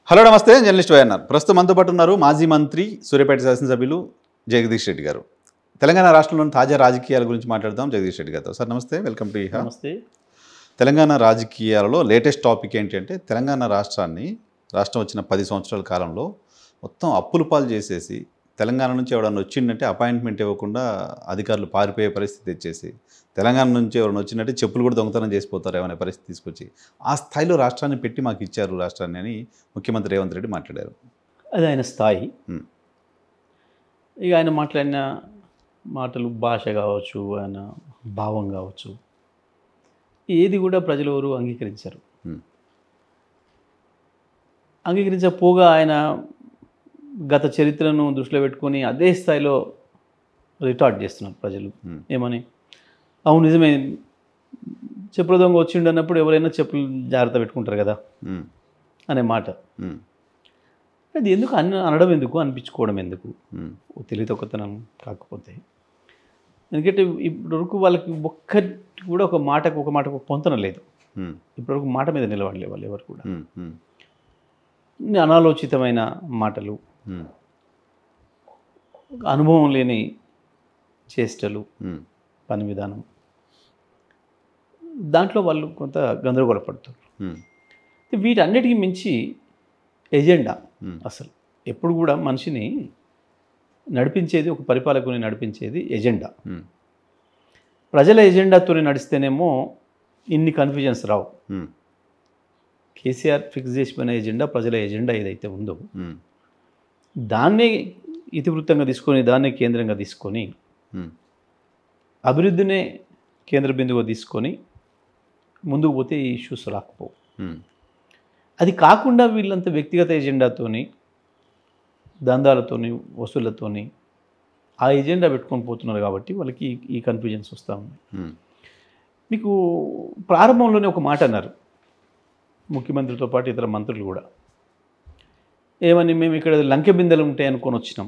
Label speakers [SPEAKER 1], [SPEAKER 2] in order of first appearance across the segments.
[SPEAKER 1] Hello నమస్తే journalist YNR ప్రస్తుతం మనతో పాటు ఉన్నారు మాజీ మంత్రి సూర్యాపేట శాసనసభ్యులు జగదీష్ రెడ్డి గారు. తెలంగాణ రాష్ట్రంలోని తాజా రాజకీయాల గురించి మాట్లాడదాం జగదీష్ రెడ్డి గారితో. సార్ నమస్తే, వెల్కమ్ టు ఇహా.
[SPEAKER 2] నమస్తే.
[SPEAKER 1] తెలంగాణ రాజకీయాలలో లేటెస్ట్ టాపిక్ ఏంటి అంటే తెలంగాణ రాష్ట్రం వచ్చిన 10 సంవత్సరాల కాలంలో మొత్తం అప్పులు పాలు చేసేసి తెలంగాణ నుంచి ఎవడన్నా వచ్చిందంటే అపాయింట్మెంట్ ఇవ్వకుండా అధికారులు పారిపోయే పరిస్థితి తెచ్చేసి తెలంగాణ నుంచి ఎవరైనా వచ్చిందంటే చెప్పులు కూడా దొంగతనం చేసిపోతారు ఏమైనా పరిస్థితి తీసుకొచ్చి ఆ స్థాయిలో రాష్ట్రాన్ని పెట్టి మాకు ఇచ్చారు రాష్ట్రాన్ని అని ముఖ్యమంత్రి రేవంత్ రెడ్డి మాట్లాడారు.
[SPEAKER 2] అది ఆయన స్థాయి. ఇక ఆయన మాట్లాడిన మాటలు, భాష కావచ్చు, ఆయన భావం కావచ్చు, ఏది కూడా ప్రజలు ఎవరు అంగీకరించారు. అంగీకరించకపోగా ఆయన గత చరిత్రను దృష్టిలో పెట్టుకొని అదే స్థాయిలో రిటార్ట్ చేస్తున్నారు ప్రజలు. ఏమని, అవును నిజమే, చెప్పుల దొంగ వచ్చిండు అన్నప్పుడు ఎవరైనా చెప్పులు జాగ్రత్త పెట్టుకుంటారు కదా అనే మాట. అది ఎందుకు అనడం ఎందుకు, అనిపించుకోవడం ఎందుకు, తెలివితక్కువతనం కాకపోతే. ఎందుకంటే ఇప్పటివరకు వాళ్ళకి ఒక్కటి కూడా ఒక మాటకు పొంతన లేదు. ఇప్పటివరకు మాట మీద నిలబడలే వాళ్ళు ఎవరు కూడా. అనాలోచితమైన మాటలు, అనుభవం లేని చేష్టలు, పని విధానం, దాంట్లో వాళ్ళు కొంత గందరగోళపడతారు. వీటన్నిటికీ మించి ఎజెండా. అసలు ఎప్పుడు కూడా మనిషిని నడిపించేది, ఒక పరిపాలకుని నడిపించేది ఎజెండా. ప్రజల ఎజెండాతో నడిస్తేనేమో ఇన్ని కన్ఫ్యూజన్స్ రావు. కేసీఆర్ ఫిక్స్ చేసిన ఎజెండా, ప్రజల ఎజెండా ఏదైతే ఉందో దాన్నే ఇతివృత్తంగా తీసుకొని, దాన్నే కేంద్రంగా తీసుకొని, అభివృద్ధినే కేంద్ర బిందువుగా తీసుకొని ముందుకు పోతే ఈ ఇష్యూస్ రాకపోవు. అది కాకుండా వీళ్ళంతా వ్యక్తిగత ఎజెండాతోని, దందాలతోని, వసూళ్లతోని ఆ ఎజెండా పెట్టుకొని పోతున్నారు కాబట్టి వాళ్ళకి ఈ కన్ఫ్యూజన్స్ వస్తూ ఉన్నాయి. మీకు ప్రారంభంలోనే ఒక మాట అన్నారు ముఖ్యమంత్రితో పాటు ఇతర మంత్రులు కూడా. ఏమని, మేము ఇక్కడ లంకె బిందెలు ఉంటాయి అనుకొని వచ్చినాం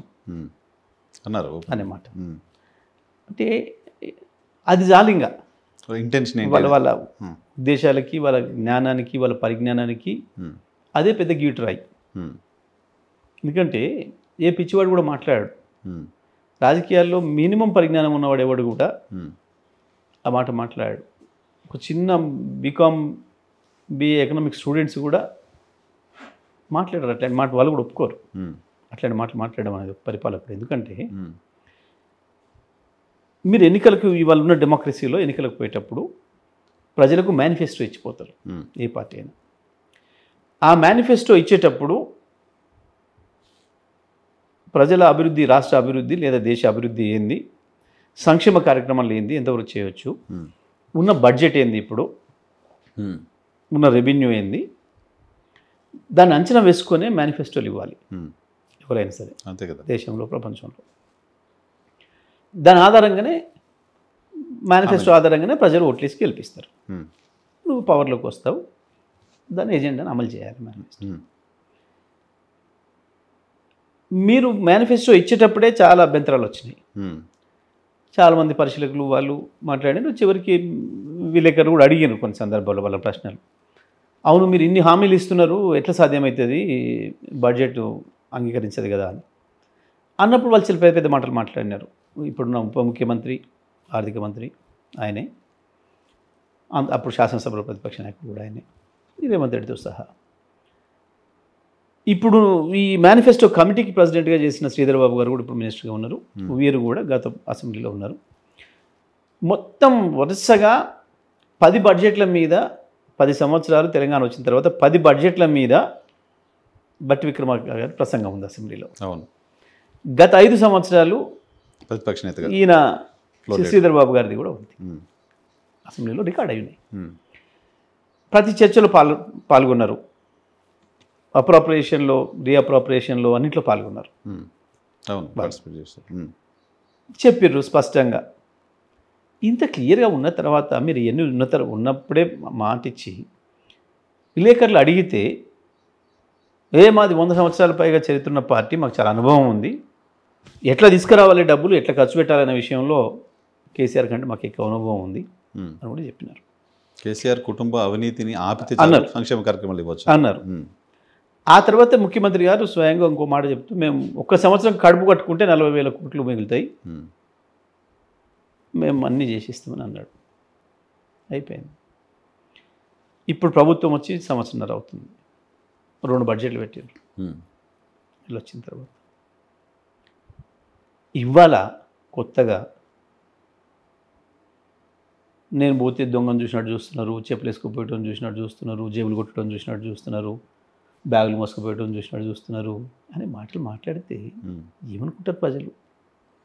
[SPEAKER 1] అన్నారు
[SPEAKER 2] అనే మాట. అంటే అది జాలింగా
[SPEAKER 1] ఇంటెన్షన్
[SPEAKER 2] వాళ్ళ ఉద్దేశాలకి, వాళ్ళ జ్ఞానానికి, వాళ్ళ పరిజ్ఞానానికి అదే పెద్ద గీటురాయి. ఎందుకంటే ఏ పిచ్చివాడు కూడా మాట్లాడాడు. రాజకీయాల్లో మినిమం పరిజ్ఞానం ఉన్నవాడు ఎవడు కూడా ఆ మాట మాట్లాడాడు. ఒక చిన్న బీకామ్, బిఏ ఎకనామిక్స్ స్టూడెంట్స్ కూడా మాట్లాడారు అట్లాంటి మాట. వాళ్ళు కూడా ఒప్పుకోరు అట్లాంటి మాటలు మాట్లాడడం అనేది పరిపాలకుడు. ఎందుకంటే మీరు ఎన్నికలకు, ఇవాళ ఉన్న డెమోక్రసీలో ఎన్నికలకు పోయేటప్పుడు ప్రజలకు మేనిఫెస్టో ఇచ్చిపోతారు ఏ పార్టీ అయినా. ఆ మేనిఫెస్టో ఇచ్చేటప్పుడు ప్రజల అభివృద్ధి, రాష్ట్ర అభివృద్ధి లేదా దేశ అభివృద్ధి ఏంది, సంక్షేమ కార్యక్రమాలు ఏంది, ఎంతవరకు చేయవచ్చు, ఉన్న బడ్జెట్ ఏంది, ఇప్పుడు ఉన్న రెవెన్యూ ఏంది, దాన్ని అంచనా వేసుకొనే మేనిఫెస్టోలు ఇవ్వాలి ఎవరైనా సరే,
[SPEAKER 1] అంతే కదా
[SPEAKER 2] దేశంలో, ప్రపంచంలో. దాని ఆధారంగానే, మేనిఫెస్టో ఆధారంగానే ప్రజలు ఓట్లేసి గెలిపిస్తారు. నువ్వు పవర్లోకి వస్తావు, దాని ఎజెండాను అమలు చేయాలి. మేనిఫెస్టో మీరు మేనిఫెస్టో ఇచ్చేటప్పుడే చాలా అభ్యంతరాలు వచ్చినాయి. చాలామంది పరిశీలకులు వాళ్ళు మాట్లాడారు. చివరికి విలేకరులు కూడా అడిగారు కొన్ని సందర్భాల్లో వాళ్ళ ప్రశ్నలు. అవును, మీరు ఇన్ని హామీలు ఇస్తున్నారు, ఎట్లా సాధ్యమవుతుంది, బడ్జెట్ అంగీకరించదు కదా అని అన్నప్పుడు వాళ్ళు చాలా పెద్ద పెద్ద మాటలు మాట్లాడినారు. ఇప్పుడున్న ఉప ముఖ్యమంత్రి, ఆర్థిక మంత్రి ఆయనే, అప్పుడు శాసనసభలో ప్రతిపక్ష నాయకుడు కూడా ఆయనే, రేవంత్ రెడ్డితో సహా. ఇప్పుడు ఈ మేనిఫెస్టో కమిటీకి ప్రెసిడెంట్గా చేసిన శ్రీధర్ బాబు గారు కూడా ఇప్పుడు మినిస్టర్గా ఉన్నారు. వీరు కూడా గత అసెంబ్లీలో ఉన్నారు. మొత్తం వరుసగా 10 బడ్జెట్ల మీద, 10 సంవత్సరాలు తెలంగాణ వచ్చిన తర్వాత 10 బడ్జెట్ల మీద బట్టి విక్రమార్క గారి ప్రసంగం ఉంది అసెంబ్లీలో.
[SPEAKER 1] అవును,
[SPEAKER 2] గత 5 సంవత్సరాలు
[SPEAKER 1] ప్రతిపక్ష నేత
[SPEAKER 2] ఈయన శ్రీధర్ బాబు గారిది కూడా ఉంది, అసెంబ్లీలో రికార్డ్ అయి ఉన్నాయి. ప్రతి చర్చలో పాల్గొన్నారు. అప్రాప్రియేషన్లో, రీఅప్రాప్రియేషన్లో అన్నింటిలో పాల్గొన్నారు. చెప్పిర్రు స్పష్టంగా. ఇంత క్లియర్గా ఉన్న తర్వాత మీరు ఎన్ని ఉన్నప్పుడే మాటిచ్చి విలేకరులు అడిగితే, మాది 100 సంవత్సరాల పైగా చరిత్ర పార్టీ, మాకు చాలా అనుభవం ఉంది, ఎట్లా తీసుకురావాలి డబ్బులు, ఎట్లా ఖర్చు పెట్టాలనే విషయంలో కేసీఆర్ కంటే మాకు ఎక్కువ అనుభవం ఉంది అని కూడా చెప్పినారు.
[SPEAKER 1] కేసీఆర్ కుటుంబ అవినీతిని ఆపితే సంక్షేమ కార్యక్రమాలు ఇవ్వచ్చు
[SPEAKER 2] అన్నారు. ఆ తర్వాత ముఖ్యమంత్రి గారు స్వయంగా ఇంకో మాట చెప్తూ మేము ఒక్క సంవత్సరం కడుపు కట్టుకుంటే 40,000 కోట్లు మిగులుతాయి, మేము అన్నీ చేసిస్తామని అన్నాడు. అయిపోయింది. ఇప్పుడు ప్రభుత్వం వచ్చి సంవత్సరంన్నర అవుతుంది, 2 బడ్జెట్లు పెట్టారు వీళ్ళు వచ్చిన తర్వాత. ఇవాళ కొత్తగా నేను పోతే దొంగను చూసినట్టు చూస్తున్నారు, చెప్పులు వేసుకుపోయటం చూసినట్టు చూస్తున్నారు, జేబులు కొట్టడం చూసినట్టు చూస్తున్నారు, బ్యాగులు మోసుకుపోయటం చూసినట్టు చూస్తున్నారు అనే మాటలు మాట్లాడితే ఏమనుకుంటారు ప్రజలు?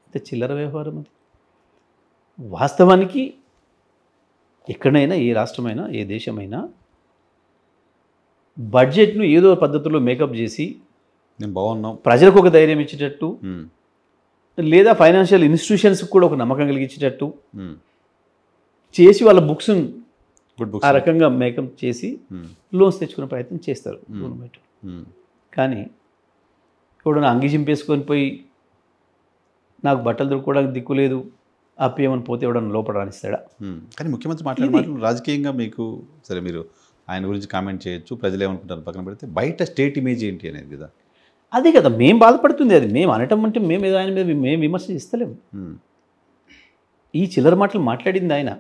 [SPEAKER 2] ఇంత చిల్లర వ్యవహారం అది. వాస్తవానికి ఎక్కడైనా, ఏ రాష్ట్రమైనా, ఏ దేశమైనా బడ్జెట్ను ఏదో పద్ధతిలో మేకప్ చేసి
[SPEAKER 1] నేను బాగున్నాం,
[SPEAKER 2] ప్రజలకు ఒక ధైర్యం ఇచ్చేటట్టు, లేదా ఫైనాన్షియల్ ఇన్స్టిట్యూషన్స్కి కూడా ఒక నమ్మకం కలిగించేటట్టు చేసి వాళ్ళ బుక్స్ ఆ రకంగా మేకప్ చేసి లోన్స్ తెచ్చుకునే ప్రయత్నం చేస్తారు గవర్నమెంట్. కానీ ఇప్పుడు అంగి చింపేసుకొని పోయి నాకు బట్టలు దొరుకుకోవడానికి దిక్కు లేదు అప్పేమని పోతే ఎవడన్నా లోపల రానిస్తాడా?
[SPEAKER 1] కానీ ముఖ్యమంత్రి మాట్లాడే మాటలు రాజకీయంగా మీకు సరే, మీరు ఆయన గురించి కామెంట్ చేయొచ్చు, ప్రజలు ఏమనుకుంటారు పక్కన పెడితే, బయట స్టేట్ ఇమేజ్ ఏంటి అనేది కదా.
[SPEAKER 2] అదే కదా మేము బాధపడుతుంది. అది మేము అనటం అంటే మేము ఏదో ఆయన మీద మేము విమర్శ ఇస్తలేము. ఈ చిల్లర మాటలు మాట్లాడింది ఆయన,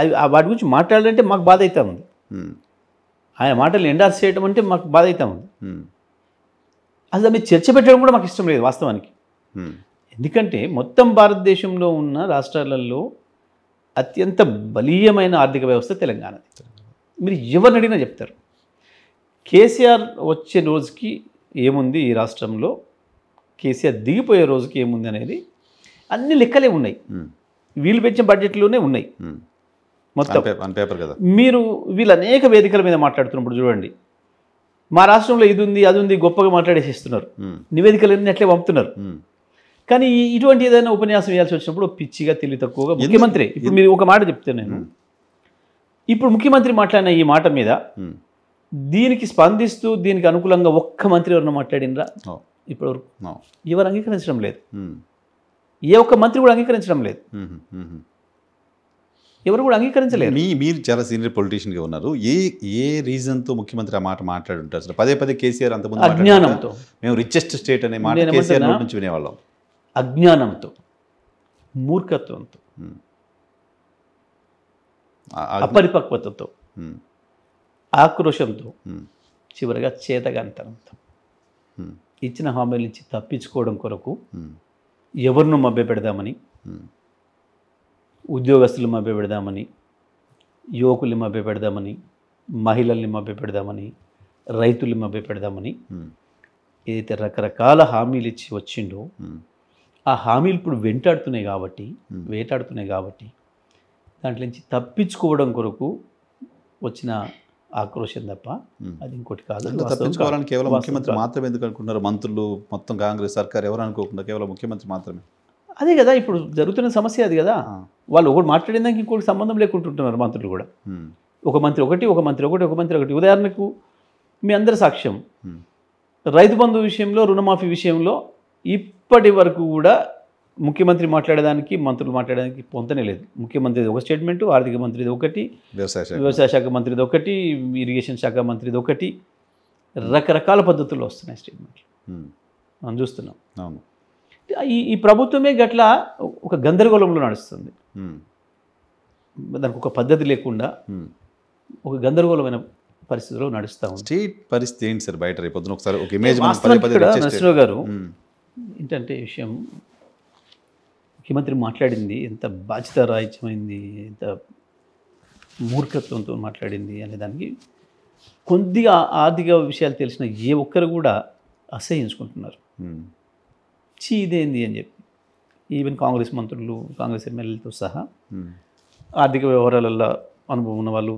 [SPEAKER 2] అది వాటి గురించి మాట్లాడాలంటే మాకు బాధ అవుతా ఉంది. ఆయన మాటలు ఎండార్స్ చేయడం అంటే మాకు బాధ అవుతా ఉంది. అసలు మీరు చర్చ పెట్టడం కూడా మాకు ఇష్టం లేదు వాస్తవానికి. ఎందుకంటే మొత్తం భారతదేశంలో ఉన్న రాష్ట్రాలలో అత్యంత బలీయమైన ఆర్థిక వ్యవస్థ తెలంగాణది. మీరు ఎవరిని అడిగినా చెప్తారు. కేసీఆర్ వచ్చే రోజుకి ఏముంది ఈ రాష్ట్రంలో, కేసీఆర్ దిగిపోయే రోజుకి ఏముంది అనేది అన్ని లెక్కలే ఉన్నాయి. వీళ్ళు పెట్టిన బడ్జెట్లోనే ఉన్నాయి మొత్తం
[SPEAKER 1] పేపర్ కదా.
[SPEAKER 2] మీరు వీళ్ళు అనేక వేదికల మీద మాట్లాడుతున్నప్పుడు చూడండి, మా రాష్ట్రంలో ఇది ఉంది అది ఉంది గొప్పగా మాట్లాడేసిస్తున్నారు, నివేదికలన్నీ అట్లే పంపుతున్నారు. కానీ ఇటువంటి ఏదైనా ఉపన్యాసం వేయాల్సి వచ్చినప్పుడు పిచ్చిగా తెలివి తక్కువగా ముఖ్యమంత్రి, ఇప్పుడు మీరు ఒక మాట చెప్తాను నేను, ఇప్పుడు ముఖ్యమంత్రి మాట్లాడిన ఈ మాట మీద దీనికి స్పందిస్తూ దీనికి అనుకూలంగా ఒక్క మంత్రి ఎవరన్నా మాట్లాడినరా? ఇప్పటివరకు ఎవరు అంగీకరించడం లేదు. ఏ ఒక్క మంత్రి కూడా అంగీకరించడం లేదు. ఎవరు కూడా అంగీకరించలేదు.
[SPEAKER 1] మీరు చాలా సీనియర్ పొలిటీషియన్గా ఉన్నారు. ఏ రీజన్తో ముఖ్యమంత్రి ఆ మాట మాట్లాడుంటారు సార్? పదే పదే కేసీఆర్ అంతకుముందు
[SPEAKER 2] అజ్ఞానంతో,
[SPEAKER 1] మేము రిచెస్ట్ స్టేట్ అనే మాట కేసీఆర్ నోటి నుంచి వినేవాళ్ళం.
[SPEAKER 2] అజ్ఞానంతో, మూర్ఖత్వంతో, అపరిపక్వతతో, ఆక్రోశంతో, చివరిగా చేతగాంతనంతో ఇచ్చిన హామీలు ఇచ్చి తప్పించుకోవడం కొరకు ఎవరినో మభ్యపెడదామని, ఉద్యోగస్తులు మభ్యపెడదామని, యువకుల్ని మభ్యపెడదామని, మహిళల్ని మభ్యపెడదామని, రైతుల్ని మభ్యపెడదామని ఏదైతే రకరకాల హామీలు ఇచ్చి వచ్చిండో ఆ హామీలు ఇప్పుడు వేటాడుతున్నాయి కాబట్టి దాంట్లో నుంచి తప్పించుకోవడం కొరకు వచ్చిన ఆక్రోశం తప్ప అది ఇంకోటి కాదు.
[SPEAKER 1] తప్పించుకోవాలని కేవలం ముఖ్యమంత్రి మాత్రమే ఎందుకు అనుకుంటున్నారు? మంత్రులు మొత్తం కాంగ్రెస్ సర్కార్ ఎవరు అనుకోకుండా కేవలం ముఖ్యమంత్రి మాత్రమే.
[SPEAKER 2] అదే కదా ఇప్పుడు జరుగుతున్న సమస్య అది కదా. వాళ్ళు ఒకటి మాట్లాడిన దానికి ఇంకోటి సంబంధం లేకుంటుంటున్నారు మంత్రులు కూడా. ఒక మంత్రి ఒకటి, ఒక మంత్రి ఒకటి, ఒక మంత్రి ఒకటి. ఉదాహరణకు మీ అందరి సాక్ష్యం, రైతు బంధు విషయంలో, రుణమాఫీ విషయంలో ఇప్పటి వరకు కూడా ముఖ్యమంత్రి మాట్లాడేదానికి మంత్రులు మాట్లాడడానికి పొంతనే లేదు. ముఖ్యమంత్రిది ఒక స్టేట్మెంటు, ఆర్థిక మంత్రిది ఒకటి, వ్యవసాయ శాఖ మంత్రిది ఒకటి, ఇరిగేషన్ శాఖ మంత్రిది ఒకటి, రకరకాల పద్ధతుల్లో వస్తున్నాయి స్టేట్మెంట్లు మనం చూస్తున్నాం. ఈ ప్రభుత్వమే గట్లా ఒక గందరగోళంలో నడుస్తుంది. దానికి ఒక పద్ధతి లేకుండా ఒక గందరగోళమైన పరిస్థితిలో నడుస్తూ ఉంది.
[SPEAKER 1] స్టేట్ పరిస్థితి ఏంటి సార్ బయట? రేపు పొద్దున ఒకసారి ఒక ఇమేజ్
[SPEAKER 2] నరసింహరావు గారు ఏంటంటే విషయం, ముఖ్యమంత్రి మాట్లాడింది ఎంత బాధ్యతారాహిత్యమైంది, ఎంత మూర్ఖత్వంతో మాట్లాడింది అనే దానికి కొద్దిగా ఆర్థిక విషయాలు తెలిసిన ఏ ఒక్కరు కూడా అసహించుకుంటున్నారు. ఇదేంది అని చెప్పి ఈవెన్ కాంగ్రెస్ మంత్రులు, కాంగ్రెస్ ఎమ్మెల్యేలతో సహా ఆర్థిక వ్యవహారాలలో అనుభవం ఉన్న వాళ్ళు,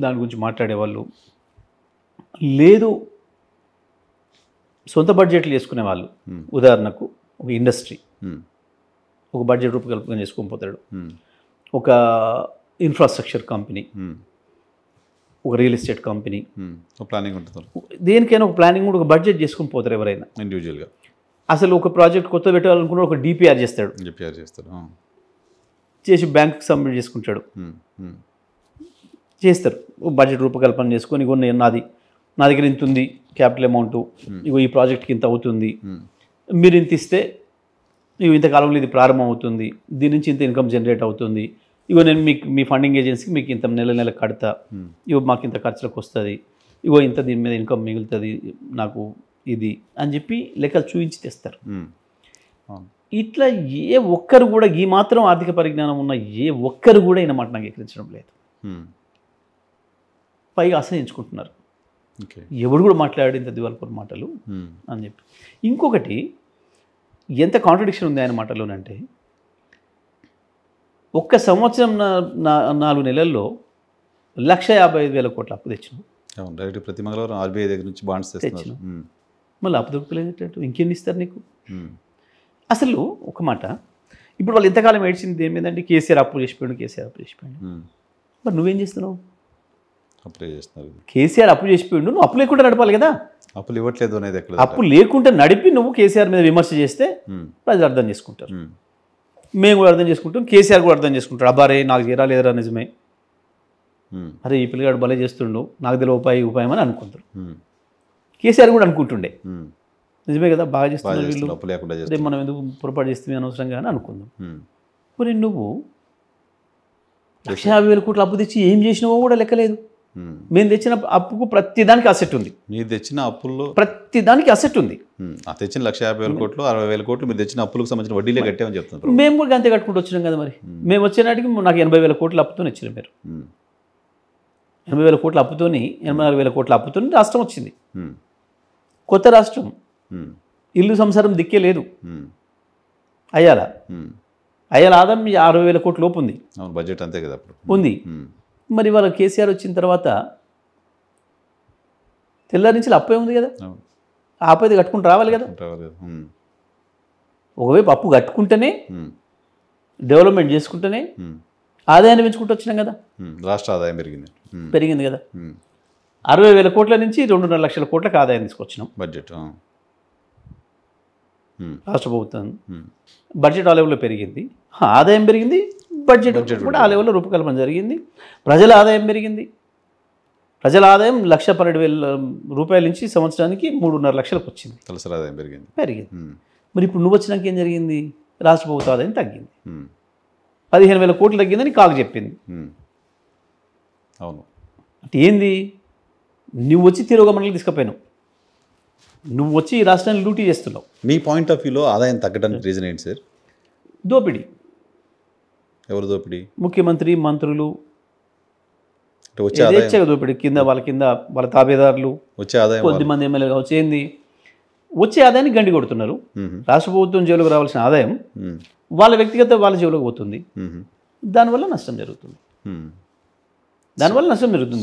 [SPEAKER 2] దాని గురించి మాట్లాడేవాళ్ళు, లేదు సొంత బడ్జెట్లు చేసుకునే వాళ్ళు. ఉదాహరణకు ఒక ఇండస్ట్రీ ఒక బడ్జెట్ రూపకల్పన చేసుకొని పోతాడు, ఒక ఇన్ఫ్రాస్ట్రక్చర్ కంపెనీ, ఒక రియల్ ఎస్టేట్ కంపెనీ,
[SPEAKER 1] ప్లానింగ్ ఉంటుంది.
[SPEAKER 2] దేనికైనా ఒక ప్లానింగ్ కూడా ఒక బడ్జెట్ చేసుకొని పోతారు ఎవరైనా
[SPEAKER 1] ఇండివిజువల్గా.
[SPEAKER 2] అసలు ఒక ప్రాజెక్ట్ కొత్త పెట్టాలనుకున్న ఒక డిపిఆర్ చేస్తాడు, చేసి బ్యాంకుకి సబ్మిట్ చేసుకుంటాడు, చేస్తారు బడ్జెట్ రూపకల్పన చేసుకొని కొన్ని నాది నా దగ్గర ఇంత ఉంది క్యాపిటల్ అమౌంట్, ఇగో ఈ ప్రాజెక్ట్కి ఇంత అవుతుంది, మీరు ఇంత ఇస్తే ఇగో ఇంతకాలంలో ఇది ప్రారంభం అవుతుంది, దీని నుంచి ఇంత ఇన్కమ్ జనరేట్ అవుతుంది, ఇగో నేను మీకు మీ ఫండింగ్ ఏజెన్సీకి మీకు ఇంత నెల కడతా, ఇగో మాకు ఇంత ఖర్చులకు వస్తుంది, ఇగో ఇంత దీని మీద ఇన్కమ్ మిగులుతుంది నాకు ఇది అని చెప్పి లెక్కలు చూపించి తెస్తారు. ఇట్లా ఏ ఒక్కరు కూడా ఈ మాత్రం ఆర్థిక పరిజ్ఞానం ఉన్న ఏ ఒక్కరు కూడా ఈయన మాట నాకు ఎక్కించడం లేదు. పైగా అసహించుకుంటున్నారు. ఎవడు కూడా మాట్లాడి ఇంత దివాల్పూర్ మాటలు అని చెప్పి. ఇంకొకటి ఎంత కాంట్రడిక్షన్ ఉంది ఆయన మాటలోనంటే, ఒక్క సంవత్సరం 4 నెలల్లో 1,55,000 కోట్ల అప్పు తెచ్చినాం.
[SPEAKER 1] డైరెక్ట్ ప్రతి మంగళవారం ఆర్బీఐ దగ్గర నుంచి బాండ్స్ తెచ్చినాం.
[SPEAKER 2] మళ్ళీ అప్పు దొరకలేదు, ఇంకెన్ని ఇస్తారు నీకు? అసలు ఒక మాట, ఇప్పుడు వాళ్ళు ఎంతకాలం ఏడ్చింది ఏమేందంటే కేసీఆర్ అప్పు చేసిపోయాడు. మరి నువ్వేం చేస్తున్నావు?
[SPEAKER 1] అప్లై చేస్తున్నారు.
[SPEAKER 2] కేసీఆర్ అప్పు చేసిపోయాడు, నువ్వు అప్పు లేకుండా నడపాలి కదా.
[SPEAKER 1] అప్పులు ఇవ్వట్లేదు అనేది ఎక్కడ?
[SPEAKER 2] అప్పు లేకుండా నడిపి నువ్వు కేసీఆర్ మీద విమర్శ చేస్తే ప్రజలు అర్థం చేసుకుంటారు, మేము కూడా అర్థం చేసుకుంటాం, కేసీఆర్ కూడా అర్థం చేసుకుంటాడు. అబ్బారే నాకు చేరాలేదురా నిజమే, అరే ఈ పిల్లగాడు భలే చేస్తుండు, నాకు తెలియ ఉపాయం అని అనుకుంటారు. కేసీఆర్ కూడా అనుకుంటుండే నిజమే కదా, బాగా చేస్తున్నారు వీళ్ళు, అదే మనం ఎందుకు పొరపాటు చేస్తే అనవసరంగా అని అనుకుందాం. మరి నువ్వు 1,50,000 కోట్ల అప్పు తెచ్చి ఏం చేసినావో కూడా లెక్కలేదు. మేము తెచ్చిన అప్పుకు ప్రతిదానికి అసెట్ ఉంది.
[SPEAKER 1] మీరు తెచ్చిన అప్పుల్లో
[SPEAKER 2] ప్రతిదానికి అసెట్ ఉంది.
[SPEAKER 1] తెచ్చిన 1,50,000 కోట్లు 60,000 కోట్లు మీరు తెచ్చిన అప్పులకు సంబంధించిన వడ్డీలే కట్టామని చెప్తున్నారు.
[SPEAKER 2] మేము కూడా అంతే కట్టుకుంటూ వచ్చినాం కదా. మరి మేము వచ్చే నాటికి నాకు 80,000 కోట్ల అప్పుతో ఇచ్చిన మీరు 80,000 కోట్ల అప్పుతోని 86,000 కోట్ల అప్పుతోని రాష్ట్రం వచ్చింది. కొత్త రాష్ట్రం, ఇల్లు సంసారం దిక్కే లేదు. అయ్యాల ఆదాయం 60,000 కోట్ల లోపు ఉంది.
[SPEAKER 1] బడ్జెట్ అంతే కదా
[SPEAKER 2] ఉంది. మరి వాళ్ళ కేసీఆర్ వచ్చిన తర్వాత తెల్లారి నుంచి అప్పే ఉంది కదా, ఆ అప్పు అయితే కట్టుకుంటూ రావాలి కదా. ఒకవైపు అప్పు కట్టుకుంటేనే డెవలప్మెంట్ చేసుకుంటేనే ఆదాయాన్ని పెంచుకుంటూ వచ్చినాం కదా.
[SPEAKER 1] రాష్ట్ర ఆదాయం
[SPEAKER 2] పెరిగింది కదా. 60,000 కోట్ల నుంచి 2.5 లక్షల కోట్లకు ఆదాయం తీసుకొచ్చినాం.
[SPEAKER 1] బడ్జెట్
[SPEAKER 2] రాష్ట్ర ప్రభుత్వం బడ్జెట్ ఆ లెవెల్లో పెరిగింది, ఆదాయం పెరిగింది, బడ్జెట్ కూడా ఆ లెవెల్లో రూపకల్పన జరిగింది. ప్రజల ఆదాయం పెరిగింది. ప్రజల ఆదాయం 1,12,000 రూపాయల నుంచి సంవత్సరానికి 3.5 లక్షలకు వచ్చింది.
[SPEAKER 1] తలసరి ఆదాయం పెరిగింది.
[SPEAKER 2] మరి ఇప్పుడు నువ్వు వచ్చినాక ఏం జరిగింది? రాష్ట్ర ప్రభుత్వ ఆదాయం తగ్గింది. 15,000 కోట్లు తగ్గిందని కాకు చెప్పింది.
[SPEAKER 1] అవును.
[SPEAKER 2] అంటే ఏంది? నువ్వు వచ్చి తిరోగమనలు తీసుకుపోయినావు, నువ్వు వచ్చి ఈ రాష్ట్రాన్ని లూటీ చేస్తున్నావు.
[SPEAKER 1] మీ పాయింట్ ఆఫ్ వ్యూలో ఆదాయం తగ్గడానికి రీజన్ ఏంటి సార్?
[SPEAKER 2] దోపిడీ.
[SPEAKER 1] ఎవరు దోపిడీ?
[SPEAKER 2] ముఖ్యమంత్రి, మంత్రులు
[SPEAKER 1] వచ్చే
[SPEAKER 2] దోపిడీ. కింద వాళ్ళ తాబేదారులు,
[SPEAKER 1] వచ్చే ఆదాయం
[SPEAKER 2] కొద్దిమంది ఎమ్మెల్యేలు కావచ్చు. ఏంది? వచ్చే ఆదాయాన్ని గండి కొడుతున్నారు. రాష్ట్ర ప్రభుత్వం జేబులోకి రావాల్సిన ఆదాయం వాళ్ళ వ్యక్తిగత వాళ్ళ జేబులోకి పోతుంది. దానివల్ల నష్టం జరుగుతుంది.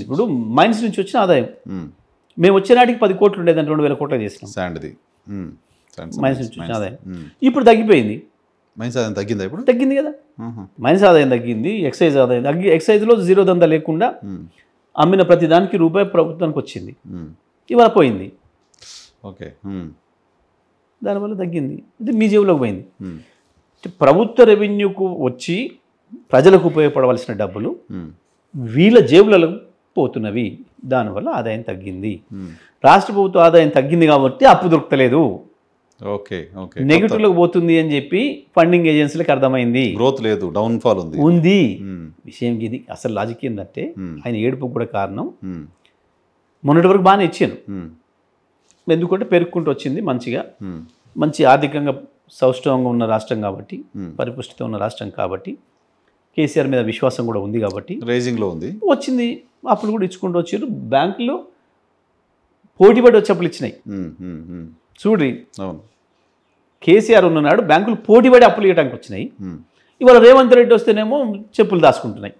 [SPEAKER 2] ఇప్పుడు మైన్స్ నుంచి వచ్చిన ఆదాయం మేము వచ్చే నాటికి 10 కోట్లు ఉండేదని 2,000 కోట్లు చేసినాం. మైన్స్ నుంచి వచ్చిన ఆదాయం ఇప్పుడు తగ్గిపోయింది.
[SPEAKER 1] మైన్స్ ఆదాయం తగ్గిందా? ఇప్పుడు
[SPEAKER 2] తగ్గింది కదా. మైన్స్ ఆదాయం తగ్గింది, ఎక్సైజ్ ఆదాయం తగ్గి, ఎక్సైజ్లో 0 దందా లేకుండా అమ్మిన ప్రతి దానికి రూపాయి ప్రభుత్వానికి వచ్చింది. ఇవాళ పోయింది.
[SPEAKER 1] ఓకే.
[SPEAKER 2] దానివల్ల తగ్గింది. అంటే మీ జేబులోకి పోయింది. ప్రభుత్వ రెవెన్యూకు వచ్చి ప్రజలకు ఉపయోగపడవలసిన డబ్బులు వీళ్ళ జేబులలో పోతున్నవి. దానివల్ల ఆదాయం తగ్గింది. రాష్ట్ర ప్రభుత్వ ఆదాయం తగ్గింది కాబట్టి అప్పు దొరకలేదు, నెగిటివ్లోకి పోతుంది అని చెప్పి ఫండింగ్ ఏజెన్సీలకు అర్థమైంది.
[SPEAKER 1] గ్రోత్ లేదు, డౌన్ఫాల్
[SPEAKER 2] ఉంది. విషయం ఇది. అసలు లాజిక్ ఏంటంటే ఆయన ఏడుపుకు కూడా కారణం మొన్నటి వరకు బాగానే ఇచ్చాను. ఎందుకంటే పెరుగుకుంటూ వచ్చింది మంచిగా, మంచి ఆర్థికంగా సౌష్ఠవంగా ఉన్న రాష్ట్రం కాబట్టి, పరిపుష్టితో ఉన్న రాష్ట్రం కాబట్టి, కేసీఆర్ మీద విశ్వాసం కూడా ఉంది కాబట్టి
[SPEAKER 1] రైజింగ్లో ఉంది,
[SPEAKER 2] వచ్చింది. అప్పులు కూడా ఇచ్చుకుంటూ వచ్చారు. బ్యాంకులో పోటీపడి వచ్చి అప్పులు ఇచ్చినాయి. చూడ్రి, కేసీఆర్ ఉన్ననాడు బ్యాంకులు పోటీపడి అప్పులు ఇవ్వడానికి వచ్చినాయి. ఇవాళ రేవంత్ రెడ్డి వస్తేనేమో చెప్పులు దాచుకుంటున్నాయి.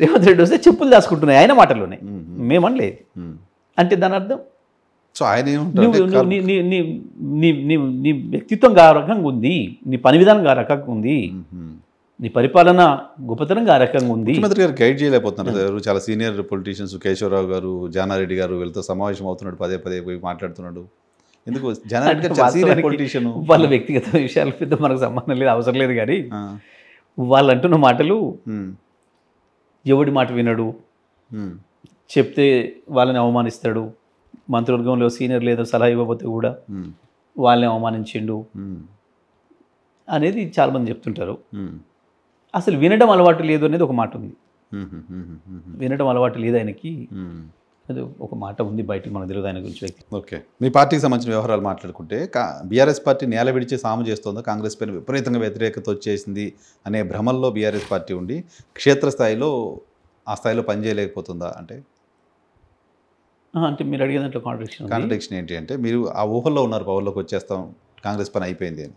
[SPEAKER 2] రేవంత్ రెడ్డి వస్తే చెప్పులు దాచుకుంటున్నాయి ఆయన మాటల్లోనే, మేమనలేదు. అంటే దాని అర్థం
[SPEAKER 1] సో ఆయన
[SPEAKER 2] నీ వ్యక్తిత్వం ఆ రకంగా ఉంది, నీ పని విధానం ఆ రకంగా ఉంది, నీ పరిపాలన గొప్పతనంగా ఆ రకంగా ఉంది.
[SPEAKER 1] ముఖ్యమంత్రి గారు గైడ్ చేయలేకపోతున్నారు. చాలా సీనియర్ పొలిటీషియన్స్ కేశవరావు గారు, జానారెడ్డి గారు వీళ్ళతో సమావేశం అవుతున్నాడు, పదే పోయి మాట్లాడుతున్నాడు. ఎందుకు? జానారెడ్డి గారు సీనియర్ పొలిటీషియన్,
[SPEAKER 2] వాళ్ళ వ్యక్తిగత విషయాల మీద మనకు సంబంధం లేదు, అవసరం లేదు. కానీ వాళ్ళు అంటున్న మాటలు ఎవడి మాట వినడు, చెప్తే వాళ్ళని అవమానిస్తాడు, మంత్రివర్గంలో సీనియర్ లేదో సలహా ఇవ్వకపోతే కూడా వాళ్ళని అవమానించిండు అనేది చాలామంది చెప్తుంటారు. అసలు వినడం అలవాటు లేదు అనేది ఒక మాట ఉంది. వినడం అలవాటు లేదు ఆయనకి, అది ఒక మాట ఉంది, బయటకు మనకు తెలియదు ఆయన గురించి వ్యక్తి.
[SPEAKER 1] ఓకే, మీ పార్టీకి సంబంధించిన వ్యవహారాలు మాట్లాడుకుంటే బీఆర్ఎస్ పార్టీ నేల విడిచి సాము చేస్తుందో, కాంగ్రెస్ పైన విపరీతంగా వ్యతిరేకత వచ్చేసింది అనే భ్రమల్లో బీఆర్ఎస్ పార్టీ ఉండి క్షేత్రస్థాయిలో ఆ స్థాయిలో పనిచేయలేకపోతుందా? అంటే
[SPEAKER 2] అంటే మీరు అడిగే దాంట్లో
[SPEAKER 1] కాంట్రడిక్షన్ ఏంటి అంటే, మీరు ఆ ఊహల్లో ఉన్నారు పవర్లోకి వచ్చేస్తాం కాంగ్రెస్ పని అయిపోయింది అని.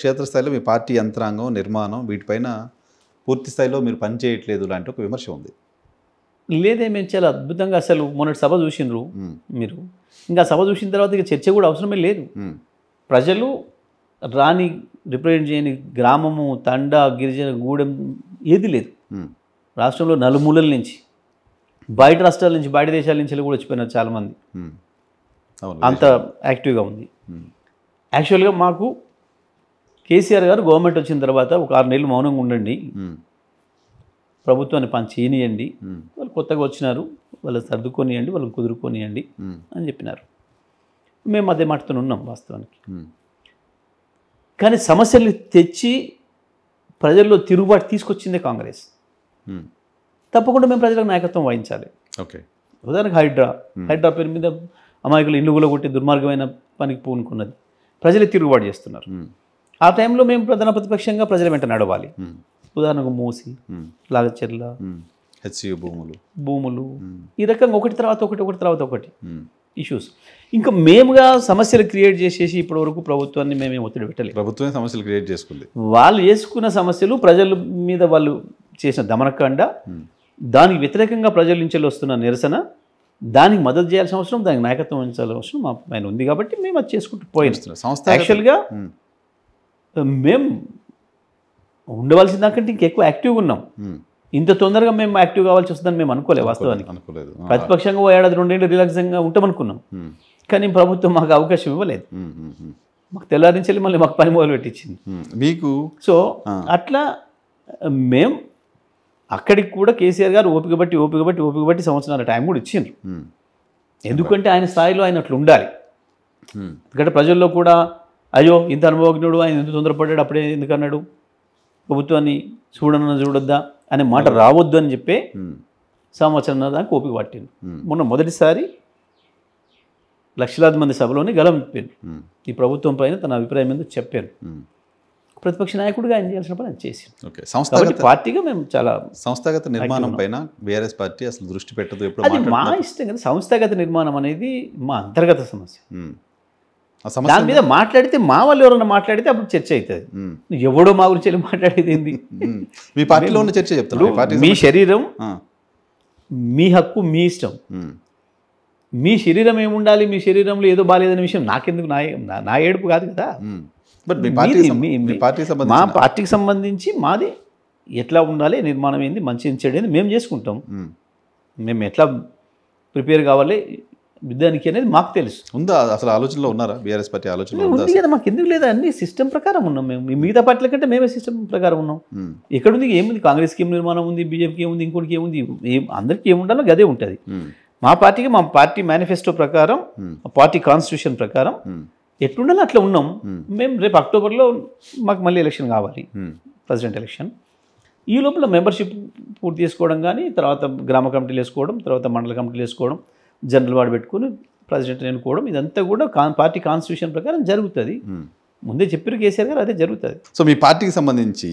[SPEAKER 1] క్షేత్రస్థాయిలో మీ పార్టీ యంత్రాంగం, నిర్మాణం వీటిపైన పూర్తి స్థాయిలో మీరు పని చేయట్లేదు లాంటి ఒక విమర్శ ఉంది.
[SPEAKER 2] లేదే, మేము చాలా అద్భుతంగా, అసలు మొన్నటి సభ చూసినారు మీరు, ఇంకా సభ చూసిన తర్వాత ఇక చర్చ కూడా అవసరమే లేదు. ప్రజలు రాని, రిప్రజెంట్ చేయని గ్రామము, తండ, గిరిజన, గూడెం ఏది లేదు. రాష్ట్రంలో నలుమూలల నుంచి, బయట రాష్ట్రాల నుంచి, బయట దేశాల నుంచి కూడా వచ్చిపోయినారు చాలామంది. అంత యాక్టివ్గా ఉంది. యాక్చువల్గా మాకు కేసీఆర్ గారు గవర్నమెంట్ వచ్చిన తర్వాత ఒక 6 నెలలు మౌనంగా ఉండండి, ప్రభుత్వాన్ని పని చేయనియండి, వాళ్ళు కొత్తగా వచ్చినారు, వాళ్ళు సర్దుకొనియండి, వాళ్ళని కుదురుకొనియండి అని చెప్పినారు. మేము అదే మాటతో ఉన్నాం వాస్తవానికి. కానీ సమస్యలు తెచ్చి ప్రజల్లో తిరుగుబాటు తీసుకొచ్చిందే కాంగ్రెస్. తప్పకుండా మేము ప్రజలకు నాయకత్వం వహించాలి.
[SPEAKER 1] ఓకే,
[SPEAKER 2] ఉదాహరణకు హైడ్రా పేరు మీద అమాయకులు ఇల్లు కూడా కొట్టి దుర్మార్గమైన పనికి పూనుకున్నది, ప్రజలే తిరుగుబాటు చేస్తున్నారు. ఆ టైంలో మేము ప్రధాన ప్రతిపక్షంగా ప్రజల వెంట నడవాలి. ఉదాహరణకు మూసి, లాగచెర్ల,
[SPEAKER 1] హెచ్సియు
[SPEAKER 2] భూములు, ఈ రకంగా ఒకటి తర్వాత ఒకటి ఇష్యూస్. ఇంకా మేముగా సమస్యలు క్రియేట్ చేసేసి ఇప్పటి వరకు ప్రభుత్వాన్ని మేమే ఒత్తిడి పెట్టలేదు.
[SPEAKER 1] ప్రభుత్వమే సమస్యలు క్రియేట్ చేసుకుంది.
[SPEAKER 2] వాళ్ళు చేసుకున్న సమస్యలు, ప్రజల మీద వాళ్ళు చేసిన దమనకాండ, దానికి వ్యతిరేకంగా ప్రజల నుంచి వస్తున్న నిరసన, దానికి మద్దతు చేయాల్సిన అవసరం, దానికి నాయకత్వం వహించాల్సిన అవసరం మా పైన ఉంది. కాబట్టి మేము అది చేసుకుంటూ పోయినాం. యాక్చువల్గా మేము ఉండవలసిన దానికంటే ఇంకెక్కువ యాక్టివ్గా ఉన్నాం. ఇంత తొందరగా మేము యాక్టివ్ కావాల్సి వస్తుందని మేము అనుకోలేదు వాస్తవానికి. ప్రతిపక్షంగా 2 ఏళ్ళు రిలాక్స్గా ఉంటామనుకున్నాం, కానీ ప్రభుత్వం మాకు అవకాశం ఇవ్వలేదు. మాకు తెల్లారించి మళ్ళీ మాకు పని మొదలు పెట్టించింది
[SPEAKER 1] మీకు.
[SPEAKER 2] సో అట్లా మేము అక్కడికి కూడా కేసీఆర్ గారు ఓపిక బట్టి సంవత్సరాల టైం కూడా ఇచ్చిండ్రు. ఎందుకంటే ఆయన స్థాయిలో ఆయన అట్లా ఉండాలి. ఎందుకంటే ప్రజల్లో కూడా అయ్యో ఇంత అనుభవజ్ఞుడు, ఆయన ఎంత తొందరపడ్డాడు, అప్పుడే ఎందుకన్నాడు, ప్రభుత్వాన్ని చూడొద్దా అనే మాట రావద్దు అని చెప్పి సంవత్సరం దాకా ఓపిక పట్టిండు. మొన్న మొదటిసారి లక్షలాది మంది సభలోనే గలం విప్పాను, ఈ ప్రభుత్వం పైన తన అభిప్రాయం మీద చెప్పాను. ప్రతిపక్ష నాయకుడిగా ఆయన చేయాల్సిన పని చేసి పార్టీగా మేము చాలా
[SPEAKER 1] సంస్థాగత నిర్మాణం పైన బీఆర్ఎస్ పార్టీ అసలు దృష్టి పెట్టదు. ఎప్పుడు
[SPEAKER 2] మా ఇష్టం కదా, సంస్థాగత నిర్మాణం అనేది మా అంతర్గత సమస్య. దాని మీద మాట్లాడితే, మా వాళ్ళు ఎవరన్నా మాట్లాడితే అప్పుడు చర్చ అవుతుంది. ఎవడో మా గురించి వెళ్ళి మాట్లాడేది ఏంది?
[SPEAKER 1] మీ పార్టీలో ఉన్న చర్చ చెప్తాను.
[SPEAKER 2] మీ శరీరం, మీ హక్కు, మీ ఇష్టం. మీ శరీరం ఏముండాలి, మీ శరీరంలో ఏదో బాగాలేదనే విషయం నాకెందుకు, నా ఏడుపు కాదు కదా. మా పార్టీకి సంబంధించి మాది ఎట్లా ఉండాలి, నిర్మాణం ఏంది, మంచి చెడు ఏంది మేము చేసుకుంటాం. మేము ఎట్లా ప్రిపేర్ కావాలి దానికి అనేది మాకు తెలుసు.
[SPEAKER 1] ఉందా అసలు ఆలోచనలో ఉన్నారా? బీఆర్ఎస్ పార్టీ ఆలోచనలో
[SPEAKER 2] ఉంది కదా, మాకు ఎందుకు లేదా? అన్ని సిస్టమ్ ప్రకారం ఉన్నాం మేము. మిగతా పార్టీల కంటే మేమే సిస్టమ్ ప్రకారం ఉన్నాం. ఎక్కడుంది ఏముంది, కాంగ్రెస్కి ఏం నిర్మాణం ఉంది, బీజేపీకి ఏముంది, ఇంకోటికి ఏముంది, అందరికీ ఏముండాలో అదే ఉంటుంది. మా పార్టీకి, మా పార్టీ మేనిఫెస్టో ప్రకారం, పార్టీ కాన్స్టిట్యూషన్ ప్రకారం ఎట్లుండాలో అట్లా ఉన్నాం. మేము రేపు అక్టోబర్లో మాకు మళ్ళీ ఎలక్షన్ కావాలి, ప్రెసిడెంట్ ఎలక్షన్. ఈ లోపల మెంబర్షిప్ పూర్తి చేసుకోవడం, కానీ తర్వాత గ్రామ కమిటీలు వేసుకోవడం, తర్వాత మండల కమిటీలు వేసుకోవడం, జనరల్ వార్డు పెట్టుకుని ప్రెసిడెంట్ ఎన్నుకోవడం, ఇదంతా కూడా పార్టీ కాన్స్టిట్యూషన్ ప్రకారం జరుగుతుంది. ముందే చెప్పారు కేసీఆర్ గారు, అదే జరుగుతుంది.
[SPEAKER 1] సో మీ పార్టీకి సంబంధించి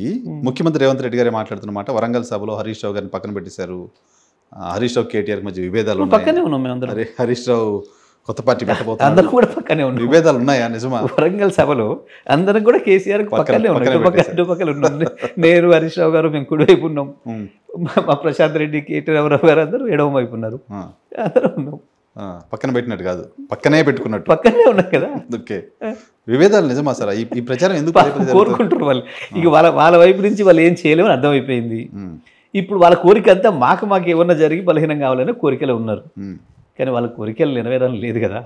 [SPEAKER 1] ముఖ్యమంత్రి రేవంత్ రెడ్డి గారే మాట్లాడుతున్నమాట, వరంగల్ సభలో హరీష్ రావు గారిని పక్కన పెట్టేశారు. హరీష్ రావు కేటీఆర్ మధ్య విభేదాలు
[SPEAKER 2] పక్కనే ఉన్నాం మేము అందరం.
[SPEAKER 1] హరీష్ రావు కొత్త పార్టీ పెట్టబోతున్నారు,
[SPEAKER 2] అందరం కూడా పక్కనే ఉన్నాం.
[SPEAKER 1] విభేదాలు ఉన్నాయా? నిజమా?
[SPEAKER 2] వరంగల్ సభలో అందరం కూడా కేసీఆర్ పక్కనే ఉన్నాం. నేను హరీష్ రావు గారు మేము కుడివైపు ఉన్నాం, మా ప్రశాంత్ రెడ్డి, కేటీ రామారావు గారు అందరూ ఎడమ వైపు ఉన్నారు. అందరం ఉన్నాం.
[SPEAKER 1] పక్కన పెట్టినట్టు కాదు, పక్కనే పెట్టుకున్నట్టు
[SPEAKER 2] పక్కనే ఉన్నాం కదా.
[SPEAKER 1] ఓకే, విభేదాలు నిజమా సార్? ఈ ప్రచారం ఎందుకు
[SPEAKER 2] కోరుకుంటారు వాళ్ళు? ఇక వాళ్ళ వైపు నుంచి వాళ్ళు ఏం చేయలేమని అర్థమైపోయింది. ఇప్పుడు వాళ్ళ కోరిక అంతా మాకు ఏమన్నా జరిగి బలహీనం కావాలనే కోరికలు ఉన్నారు. కానీ వాళ్ళ కోరికలు నెరవేరడం లేదు కదా.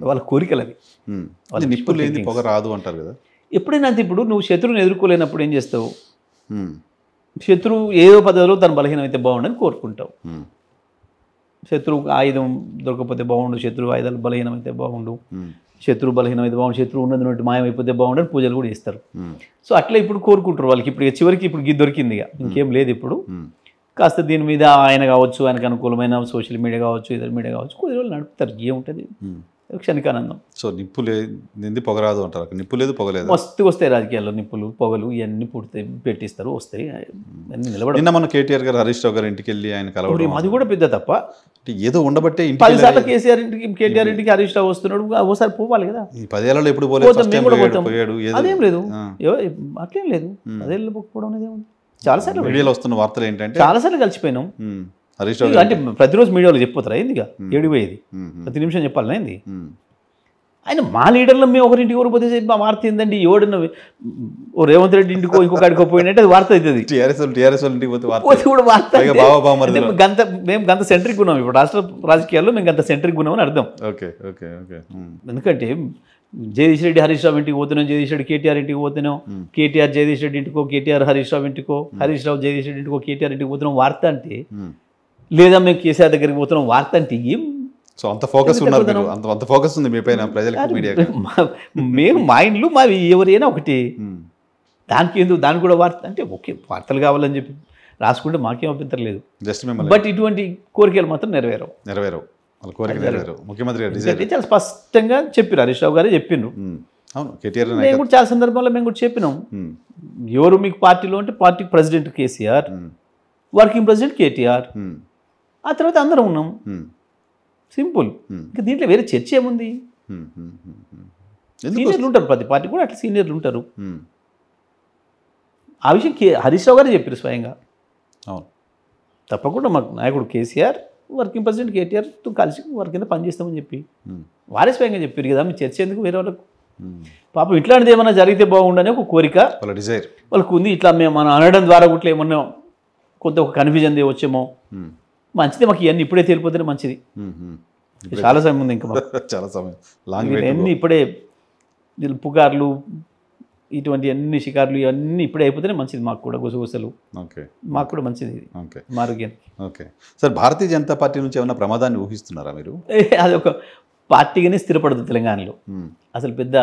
[SPEAKER 2] వాళ్ళ కోరికలు అవి
[SPEAKER 1] నిప్పు లేని పొగ రాదు అంటారు కదా.
[SPEAKER 2] ఎప్పుడైనా అంతే. ఇప్పుడు నువ్వు శత్రువుని ఎదుర్కోలేనప్పుడు ఏం చేస్తావు? శత్రువు ఏదో పద్ధతిలో తన బలహీనం అయితే బాగుండని కోరుకుంటావు. శత్రువుకు ఆయుధం దొరకకపోతే బాగుండు, శత్రువు ఆయుధాలు బలహీనం అయితే బాగుండు, శత్రువు బలహీనం అయితే బాగుండు, శత్రువు ఉన్నది మాయమైపోతే బాగుండు అని పూజలు కూడా చేస్తారు. సో అట్లా ఇప్పుడు కోరుకుంటారు వాళ్ళకి. ఇప్పుడు చివరికి ఇప్పుడు గిద్ద దొరికింది, ఇక ఇంకేం లేదు. ఇప్పుడు కాస్త దీని మీద ఆయన కావచ్చు, ఆయనకు అనుకూలమైన సోషల్ మీడియా కావచ్చు, ఇతర మీడియా కావచ్చు, కొద్ది రోజులు నడుపుతారు. ఏముంటుంది, క్షణికానందం.
[SPEAKER 1] సో నిప్పు లేదు పొగరాదు అంటారు. నిప్పు లేదు పొగలేదు,
[SPEAKER 2] మస్తు వస్తాయి రాజకీయాల్లో నిప్పులు పొగలు ఇవన్నీ పుడితే పెట్టిస్తారు, వస్తాయి అన్నీ నిలబడ.
[SPEAKER 1] నిన్న మన కేటీఆర్ గారు హరీష్ రావు గారు ఇంటికి వెళ్ళి ఆయన కలవడం
[SPEAKER 2] అది కూడా పెద్ద తప్ప.
[SPEAKER 1] ఏదో ఉండబట్టే
[SPEAKER 2] 10 సార్లు కేసీఆర్ ఇంటికి కేటీఆర్ ఇంటికి హరీష్ రావు వస్తున్నాడు, ఓసారి పోవాలి కదా.
[SPEAKER 1] ఈ 10 ఏళ్లలో ఎప్పుడు పోయాడు,
[SPEAKER 2] అదేం లేదు, అట్లేం లేదు. 10 ఏళ్ళు పోకపోవడం అనేది ఏముంది. చాలాసార్లు
[SPEAKER 1] మీడియాలో వస్తున్న వార్తలు ఏంటంటే
[SPEAKER 2] చాలాసార్లు కలిసిపోయినాం.
[SPEAKER 1] హరీష్ రావు
[SPEAKER 2] అంటే ప్రతిరోజు మీడియాలో చెప్పిపోతారా ఏందిగా, ఏడిపోయేది ప్రతి నిమిషం చెప్పాలన్నా ఏంది. ఆయన మా లీడర్లో మేము ఒకరింటికి ఎవరు పోతే మా వార్త ఏందండి, ఎవడన్నా ఓ రేవంత్ రెడ్డి ఇంటికో ఇంకొక అడికో పోయినట్టు అది వార్త అవుతుంది.
[SPEAKER 1] టీఆర్ఎస్ ఇంటికి పోతే
[SPEAKER 2] కూడా వార్త. మేము గంత సెంట్రిక్ ఉన్నాం ఇప్పుడు రాష్ట్ర రాజకీయాల్లో, మేము గంత సెంట్రిక్ ఉన్నామని అర్థం.
[SPEAKER 1] Okay okay okay.
[SPEAKER 2] ఎందుకంటే జగదీష్ రెడ్డి హరీష్ రావు ఇంటికి పోతున్నాం, జగదీష్ రెడ్డి కేటీఆర్ ఇంటికి పోతున్నాం, కేటీఆర్ జగదీష్ రెడ్డి ఇంటికో, కేటీఆర్ హరీష్ రావు ఇంటికో, హరీష్ రావు జగదీష్ రెడ్డి ఇంటికో, కేటీఆర్ ఇంటికి పోతున్నాం వార్త అంటే, లేదా మేము కేసీఆర్ దగ్గరికి పోతున్నాం వార్త అంటే ఏం.
[SPEAKER 1] సో అంత ఫోకస్ ఉన్నారు, అంత ఫోకస్ ఉంది మీ పైన ప్రజలకు, మీడియాకి.
[SPEAKER 2] మేము మైండ్లు మావి ఎవరైనా ఒకటి, దానికి ఎందుకు దానికి కూడా వార్త అంటే ఓకే వార్తలు కావాలని చెప్పి రాసుకుంటే మాకేం అభ్యంతరం లేదు.
[SPEAKER 1] జస్ట్
[SPEAKER 2] బట్ ఇటువంటి కోరికలు మాత్రం నెరవేరవు.
[SPEAKER 1] వాళ్ళ కోరిక నెరవేరు. ముఖ్యమంత్రి గారు
[SPEAKER 2] చాలా స్పష్టంగా చెప్పారు, హరీష్ రావు గారే చెప్పిండ్రు.
[SPEAKER 1] అవును, కేటీఆర్
[SPEAKER 2] మేము కూడా చాలా సందర్భాల్లో మేము కూడా చెప్పినాం, ఎవరు మీకు పార్టీలో అంటే party president KCR, working president KTR, ఆ తర్వాత అందరం ఉన్నాం. సింపుల్. ఇంకా దీంట్లో వేరే చర్చ ఏముంది. సీనియర్లు ఉంటారు, ప్రతి పార్టీ కూడా అట్లా సీనియర్లు ఉంటారు. ఆ విషయం హరీష్ రావు గారే చెప్పారు స్వయంగా.
[SPEAKER 1] అవును,
[SPEAKER 2] తప్పకుండా మాకు నాయకుడు కేసీఆర్, వర్కింగ్ ప్రెసిడెంట్ కేటీఆర్తో కలిసి వారి కింద పనిచేస్తామని చెప్పి వారే స్వయంగా చెప్పారు కదా. మీ చర్చ ఎందుకు వేరే వాళ్ళకు. పాపం ఇట్లాంటిది ఏమైనా జరిగితే బాగుండని ఒక కోరిక
[SPEAKER 1] వాళ్ళ డిజైర్
[SPEAKER 2] వాళ్ళకు ఉంది. ఇట్లా మేము మనం అనడం ద్వారా కూడా ఏమన్నా కొంత ఒక కన్ఫ్యూజన్ వచ్చేమో, మంచిది మాకు ఇవన్నీ ఇప్పుడే తేలిపోతేనే మంచిది. చాలా సమయం ఉంది ఇంకా
[SPEAKER 1] చాలా సమయం,
[SPEAKER 2] ఇవన్నీ ఇప్పుడే పుకార్లు ఇటువంటి అన్ని షికార్లు ఇవన్నీ ఇప్పుడే అయిపోతేనే మంచిది. మాకు కూడా గుసగుసలు మాకు కూడా మంచిది ఆరోగ్యం.
[SPEAKER 1] Okay sir, Bharatiya Janata party నుంచి ఏమైనా ప్రమాదాన్ని ఊహిస్తున్నారా మీరు?
[SPEAKER 2] అది ఒక పార్టీగానే స్థిరపడదు తెలంగాణలో. అసలు పెద్ద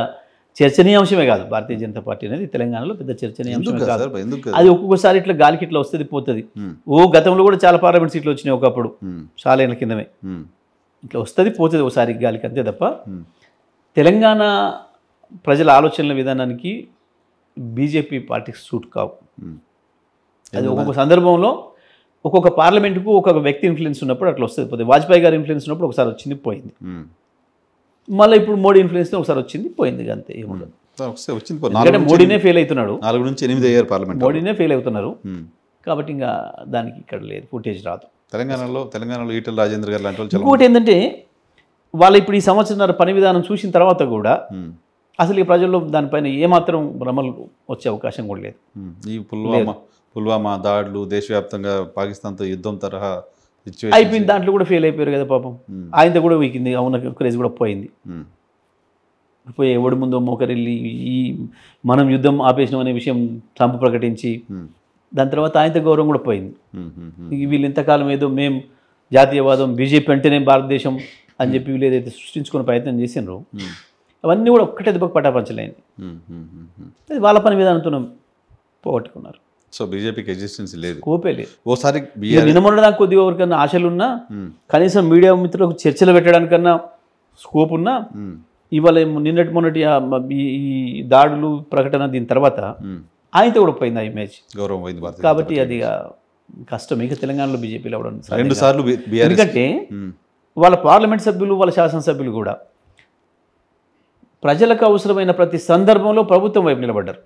[SPEAKER 2] చర్చనీయాంశమే కాదు భారతీయ జనతా పార్టీ అనేది తెలంగాణలో పెద్ద చర్చనీయాంశం కాదు. అది ఒక్కొక్కసారి ఇట్లా గాలికి ఇట్లా వస్తుంది పోతుంది. గతంలో కూడా చాలా పార్లమెంట్ సీట్లు వచ్చినాయి ఒకప్పుడు, చాలా ఏళ్ళ కిందమే. ఇట్లా వస్తుంది పోతుంది ఒకసారి గాలికి, అంతే తప్ప తెలంగాణ ప్రజల ఆలోచనల విధానానికి బీజేపీ పార్టీకి సూట్ కావు. అది ఒక్కొక్క సందర్భంలో ఒక్కొక్క పార్లమెంటుకు ఒక్కొక్క వ్యక్తి ఇన్ఫ్లుయెన్స్ ఉన్నప్పుడు అట్లా వస్తుంది పోతుంది. వాజ్పేయి గారి ఇన్ఫ్లుయెన్స్ ఉన్నప్పుడు ఒకసారి వచ్చింది పోయింది, మళ్ళీ ఇప్పుడు మోడీ ఇన్ఫ్లుయెన్స్ ఒకసారి వచ్చింది పోయింది, అంతే ఏముండదు. ఎందుకంటే మోడీనే ఫెయిల్ అవుతున్నాడు,
[SPEAKER 1] 4 నుంచి 8 అయ్యారు పార్లమెంట్,
[SPEAKER 2] మోడీనే ఫెయిల్ అవుతున్నారు కాబట్టి ఇంకా దానికి ఇక్కడ లేదు, ఫుటేజ్ రాదు.
[SPEAKER 1] తెలంగాణలో ఈటెల రాజేంద్ర గారు లాంటి వాళ్ళు.
[SPEAKER 2] ఇంకోటి ఏంటంటే వాళ్ళు ఇప్పుడు ఈ సంవత్సరం పని విధానం చూసిన తర్వాత కూడా అసలు ఈ ప్రజల్లో దానిపైన ఏమాత్రం భ్రమలు వచ్చే అవకాశం కూడా లేదు.
[SPEAKER 1] ఈ పుల్వామా దాడులు, దేశవ్యాప్తంగా పాకిస్తాన్తో యుద్ధం తరహా
[SPEAKER 2] అయిపోయింది, దాంట్లో కూడా ఫెయిల్ అయిపోయారు కదా పాపం. ఆయనతో కూడా వీకింది, అవున క్రేజ్ కూడా పోయింది. పోయి ఎవడి ముందో మోకరిల్లి ఈ మనం యుద్ధం ఆపేసినాం అనే విషయం ట్రంప్ ప్రకటించి దాని తర్వాత ఆయనతో గౌరవం కూడా పోయింది. వీళ్ళు ఇంతకాలం ఏదో మేము జాతీయవాదం బీజేపీ అంటేనే భారతదేశం అని చెప్పి వీళ్ళు ఏదైతే సృష్టించుకునే ప్రయత్నం చేసినారో అవన్నీ కూడా ఒక్కటే దెబ్బకు పటాపంచలేండి. అది వాళ్ళ పని విధానంతో పోగొట్టుకున్నారు.
[SPEAKER 1] సో బీజేపీకి ఎగ్జిస్టెన్స్ లేదు,
[SPEAKER 2] కోపే లేదు.
[SPEAKER 1] ఓసారి
[SPEAKER 2] నిన్నమొన్నడానికి కొద్దిగా ఎవరికన్నా ఆశలున్నా, కనీసం మీడియా మిత్రులకు చర్చలు పెట్టడానికన్నా స్కోప్ ఉన్నా, ఇవాళ నిన్నటి మొన్నటి ఈ దాడులు ప్రకటన దీని తర్వాత ఆయనతో కూడా పోయింది ఆ ఇమేజ్,
[SPEAKER 1] గౌరవం పోయింది.
[SPEAKER 2] కాబట్టి అది కష్టం ఇక తెలంగాణలో బీజేపీలో అవ్వడం.
[SPEAKER 1] 2 సార్లు
[SPEAKER 2] ఎందుకంటే వాళ్ళ పార్లమెంట్ సభ్యులు వాళ్ళ శాసనసభ్యులు కూడా ప్రజలకు అవసరమైన ప్రతి సందర్భంలో ప్రభుత్వం వైపు నిలబడ్డారు.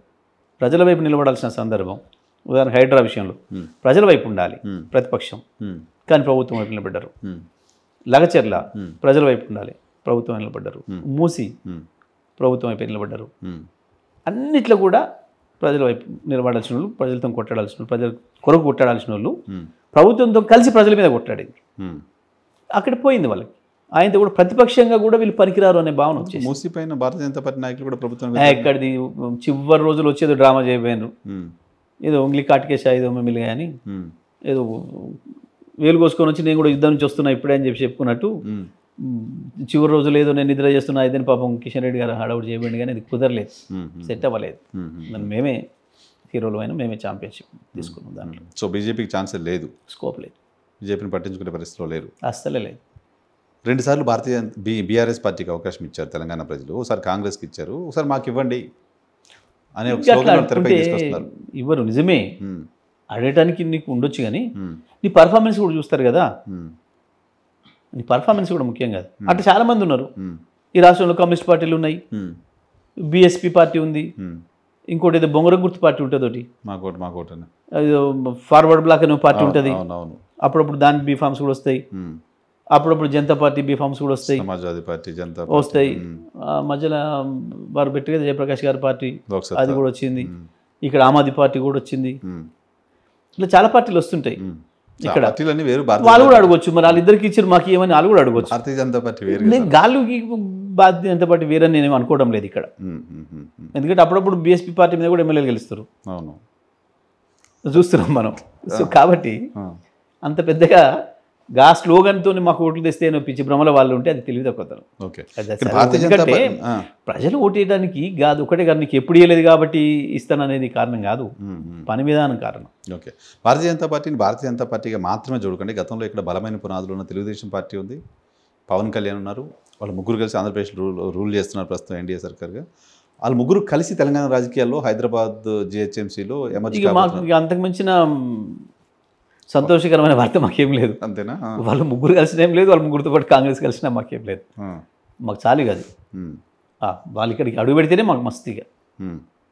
[SPEAKER 2] ప్రజల వైపు నిలబడాల్సిన సందర్భం, ఉదాహరణ హైడ్రా విషయంలో ప్రజల వైపు ఉండాలి ప్రతిపక్షం, కానీ ప్రభుత్వం వైపు నిలబడ్డారు. లగచెర్ల ప్రజల వైపు ఉండాలి, ప్రభుత్వం నిలబడ్డారు. మూసి ప్రభుత్వం వైపు నిలబడ్డారు. అన్నిట్లో కూడా ప్రజల వైపు నిలబడాల్సిన వాళ్ళు, ప్రజలతో కొట్టాడాల్సిన వాళ్ళు, ప్రజల కొరకు కొట్టాడాల్సిన వాళ్ళు ప్రభుత్వంతో కలిసి ప్రజల మీద కొట్టాడింది. అక్కడ పోయింది వాళ్ళకి. ఆయనతో కూడా ప్రతిపక్షంగా కూడా వీళ్ళు పనికిరారు అనే భావన వచ్చేసి
[SPEAKER 1] మూసిపైన భారతీయ జనతా పార్టీ నాయకులు కూడా ప్రభుత్వం
[SPEAKER 2] ఎక్కడిది చివరి రోజులు వచ్చేది డ్రామా చేయబోయారు. ఏదో ఉంగ్లీ కాటికేసి 5 మిగిలిగా అని
[SPEAKER 1] ఉమ్,
[SPEAKER 2] ఏదో వేలు కోసుకొని వచ్చి నేను కూడా యుద్ధం నుంచి వస్తున్నా ఇప్పుడే అని చెప్పి చెప్పుకున్నట్టు
[SPEAKER 1] ఉమ్,
[SPEAKER 2] చివరి రోజులు ఏదో నేను నిద్ర చేస్తున్నా ఇదని పాపం కిషన్ రెడ్డి గారు హడావుడు చేయబడింది కానీ అది కుదరలేదు,
[SPEAKER 1] ఉమ్,
[SPEAKER 2] సెట్ అవ్వలేదు.
[SPEAKER 1] ఉమ్.
[SPEAKER 2] మేమే హీరోలు అయినా మేమే ఛాంపియన్షిప్ తీసుకున్నాం, దాంట్లో
[SPEAKER 1] సో బీజేపీకి ఛాన్సే లేదు,
[SPEAKER 2] స్కోప్ లేదు,
[SPEAKER 1] బీజేపీని పట్టించుకునే పరిస్థితిలో లేరు.
[SPEAKER 2] అస్సలే లేదు.
[SPEAKER 1] 2 సార్లు బీఆర్ఎస్ పార్టీకి అవకాశం ఇచ్చారు తెలంగాణ ప్రజలు, ఒకసారి కాంగ్రెస్కి ఇచ్చారు, ఒకసారి మాకు ఇవ్వండి అనే ఒక
[SPEAKER 2] ఇంకా అట్లా
[SPEAKER 1] స్లోగన్ తెరపై
[SPEAKER 2] అనుకుంటే
[SPEAKER 1] తీసుకొస్తున్నారు.
[SPEAKER 2] ఇవ్వరు, నిజమే.
[SPEAKER 1] ఉమ్,
[SPEAKER 2] అడగటానికి నీకు ఉండొచ్చు కానీ
[SPEAKER 1] ఉమ్,
[SPEAKER 2] నీ పర్ఫార్మెన్స్ కూడా చూస్తారు కదా,
[SPEAKER 1] ఉమ్,
[SPEAKER 2] నీ పర్ఫార్మెన్స్ కూడా ముఖ్యం కాదు. అట్లా చాలామంది ఉన్నారు
[SPEAKER 1] ఉమ్,
[SPEAKER 2] ఈ రాష్ట్రంలో. కమ్యూనిస్ట్ పార్టీలు ఉన్నాయి,
[SPEAKER 1] ఉమ్,
[SPEAKER 2] బీఎస్పీ పార్టీ ఉంది,
[SPEAKER 1] ఉమ్.
[SPEAKER 2] ఇంకోటి ఏదో బొంగరం గుర్తు పార్టీ ఉంటుంది, ఒకటి
[SPEAKER 1] మాకోటి అని.
[SPEAKER 2] ఏదో ఫార్వర్డ్ బ్లాక్ అనే పార్టీ ఉంటుంది.
[SPEAKER 1] అవునవును.
[SPEAKER 2] అప్పుడప్పుడు దాని బీఫామ్స్ కూడా వస్తాయి,
[SPEAKER 1] ఉమ్.
[SPEAKER 2] అప్పుడప్పుడు జనతా పార్టీ బీఫామ్స్ కూడా వస్తాయి
[SPEAKER 1] సమాజ్వాదీ పార్టీ, జనతా
[SPEAKER 2] వస్తాయి. మధ్యలో వారు పెట్టి కదా జయప్రకాష్ గారి పార్టీ,
[SPEAKER 1] లోక్సత్తా.
[SPEAKER 2] అది కూడా వచ్చింది.
[SPEAKER 1] ఉమ్,
[SPEAKER 2] ఇక్కడ ఆమ్ ఆద్మీ పార్టీ కూడా వచ్చింది.
[SPEAKER 1] ఉమ్,
[SPEAKER 2] ఇట్లా చాలా పార్టీలు వస్తుంటాయి.
[SPEAKER 1] ఉమ్.
[SPEAKER 2] ఇక్కడ
[SPEAKER 1] పార్టీలన్నీ వేరు,
[SPEAKER 2] వాళ్ళు కూడా అడగొచ్చు, మరి వాళ్ళిద్దరికి ఇచ్చారు మాకు ఏమని వాళ్ళు కూడా అడగొచ్చు.
[SPEAKER 1] భారతీయ జనతా పార్టీ వేరు.
[SPEAKER 2] నేను గాలికి భారతీయ జనతా పార్టీ వేరని నేను అనుకోవడం లేదు ఇక్కడ. ఎందుకంటే అప్పుడప్పుడు బీఎస్పీ పార్టీ మీద కూడా ఎమ్మెల్యేలు గెలుస్తారు,
[SPEAKER 1] అవును,
[SPEAKER 2] చూస్తున్నాం మనం. సో కాబట్టి అంత పెద్దగా గా స్లోగన్తో మాకు ఓట్లు తెస్తే పిచ్చి భ్రమల వాళ్ళు ఉంటే అది తెలివి తక్కువతనం.
[SPEAKER 1] ఓకే.
[SPEAKER 2] అది
[SPEAKER 1] ఇక్కడ భారతీయ జనతా
[SPEAKER 2] ఎందుకంటే
[SPEAKER 1] పార్టీ
[SPEAKER 2] ప్రజలు ఓటేయడానికి కాదు, ఒకటే కాదు, నీకు ఎప్పుడు ఇవ్వలేదు కాబట్టి ఇస్తాననేది కారణం కాదు, పని విధానం కారణం.
[SPEAKER 1] ఓకే. భారతీయ జనతా పార్టీని భారతీయ జనతా పార్టీగా మాత్రమే చూడకండి. గతంలో ఇక్కడ బలమైన పునాదులు ఉన్న తెలుగుదేశం పార్టీ ఉంది, పవన్ కళ్యాణ్ ఉన్నారు, వాళ్ళు ముగ్గురు కలిసి ఆంధ్రప్రదేశ్ రూల్ చేస్తున్నారు ప్రస్తుతం ఎన్డీఏ సర్కార్గా. వాళ్ళు ముగ్గురు కలిసి తెలంగాణ రాజకీయాల్లో హైదరాబాద్ జిహెచ్ఎంసీలో ఎమర్జీ.
[SPEAKER 2] ఇక మాకు ఇక అంతకు మించిన సంతోషకరమైన వార్త మాకేం లేదు.
[SPEAKER 1] అంతేనా?
[SPEAKER 2] వాళ్ళు ముగ్గురు కలిసిన ఏం లేదు, వాళ్ళ ముగ్గురితో పాటు కాంగ్రెస్ కలిసినా మాకేం లేదు, మాకు చాలు కాదు. వాళ్ళు ఇక్కడికి అడుగు పెడితేనే మాకు మస్తుగా,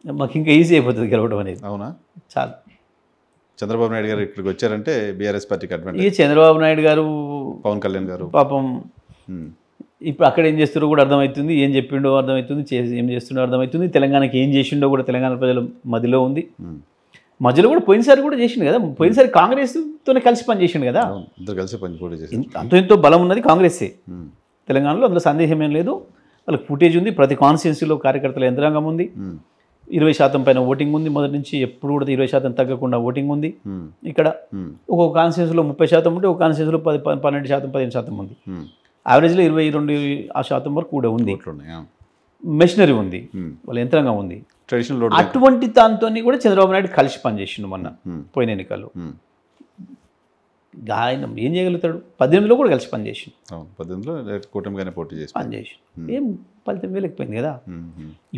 [SPEAKER 2] మాకు ఇంకా ఈజీ అయిపోతుంది గెలవడం అనేది.
[SPEAKER 1] అవునా?
[SPEAKER 2] చాలు.
[SPEAKER 1] చంద్రబాబు నాయుడు గారు ఇక్కడికి వచ్చారంటే బీఆర్ఎస్ పార్టీకి అడ్వాంటేజ్.
[SPEAKER 2] ఇక చంద్రబాబు నాయుడు గారు,
[SPEAKER 1] పవన్ కళ్యాణ్ గారు
[SPEAKER 2] పాపం ఇప్పుడు అక్కడ ఏం చేస్తారో కూడా అర్థమవుతుంది, ఏం చెప్పిండో అర్థమవుతుంది, ఏం చేస్తుండో అర్థమవుతుంది, తెలంగాణకి ఏం చేసిండో కూడా తెలంగాణ ప్రజల మధ్యలో ఉంది. మధ్యలో కూడా పోయినసారి కూడా చేసిండు కదా, పోయినసారి కాంగ్రెస్తోనే కలిసి పని చేసిండు కదా,
[SPEAKER 1] ఇద్దరు కలిసి పని చేసి
[SPEAKER 2] అంతో ఎంతో బలం ఉన్నది కాంగ్రెస్సే తెలంగాణలో, అందులో సందేహం ఏం లేదు. వాళ్ళకి ఫుటేజ్ ఉంది, ప్రతి కాన్స్టిట్యున్సీలో కార్యకర్తల యంత్రాంగం ఉంది, 20% పైన ఓటింగ్ ఉంది, మొదటి నుంచి ఎప్పుడు కూడా 20% తగ్గకుండా ఓటింగ్ ఉంది. ఇక్కడ ఒక్కొక్క కాన్స్టిట్యున్సీలో 30% ఉంటే ఒక కాన్స్టిట్యున్సీలో 12%, 15% ఉంది. యావరేజ్లో 22% వరకు కూడా ఉంది. మెషినరీ ఉంది, వాళ్ళ యంత్రాంగం ఉంది,
[SPEAKER 1] ట్రెడిషనల్.
[SPEAKER 2] అటువంటి దాంతో కూడా చంద్రబాబు నాయుడు కలిసి పనిచేసిండు మొన్న పోయిన ఎన్నికల్లో. ఆయన ఏం చేయగలుగుతాడు? 18లో కూడా కలిసి పనిచేసిండు,
[SPEAKER 1] 18లో కూటమిగానే పోటీ చేసి
[SPEAKER 2] పనిచేసిండు, ఏం ఫలితం వేయలేకపోయింది కదా.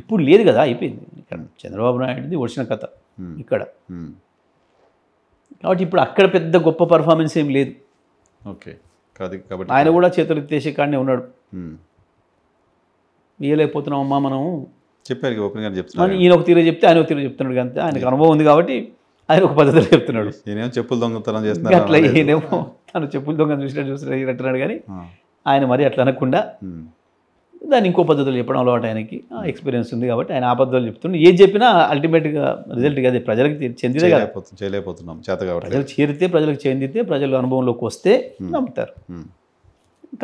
[SPEAKER 2] ఇప్పుడు లేదు కదా, అయిపోయింది. ఇక్కడ చంద్రబాబు నాయుడుది వచ్చిన కథ ఇక్కడ. కాబట్టి ఇప్పుడు అక్కడ పెద్ద గొప్ప పర్ఫార్మెన్స్ ఏం లేదు.
[SPEAKER 1] ఓకే. కాబట్టి
[SPEAKER 2] ఆయన కూడా చేతులు ఎత్తేసే కాడనే ఉన్నాడు. ఇవ్వలేకపోతున్నాం అమ్మా మనం
[SPEAKER 1] చెప్పారు, ఓపెన్గా చెప్తున్నాను.
[SPEAKER 2] ఈయన ఒక తీరు చెప్తే ఆయన ఒక తీరు చెప్తున్నాడు కానీ ఆయనకు అనుభవం ఉంది కాబట్టి ఆయన ఒక పద్ధతిలో చెప్తున్నాడు.
[SPEAKER 1] ఈయనేమో చెప్పులు దొంగతనం చేస్తున్నాడు,
[SPEAKER 2] అట్లా ఈయనేమో తను చెప్పులు దొంగ చూసినట్టు కానీ ఆయన మరి అట్లా అనకుండా దాన్ని ఇంకో పద్ధతులు చెప్పడం అలవాటు, ఆయనకి ఎక్స్పీరియన్స్ ఉంది కాబట్టి ఆయన ఆ పద్ధతులు చెప్తుండే. ఏది చెప్పినా అల్టిమేట్గా రిజల్ట్ కాదు, ప్రజలకు చెందితే కదా,
[SPEAKER 1] చేయలేకపోతున్నాం చేత కాబట్టి.
[SPEAKER 2] ప్రజలు చేరితే, ప్రజలకు చెందితే, ప్రజలు అనుభవంలోకి వస్తే నమ్ముతారు.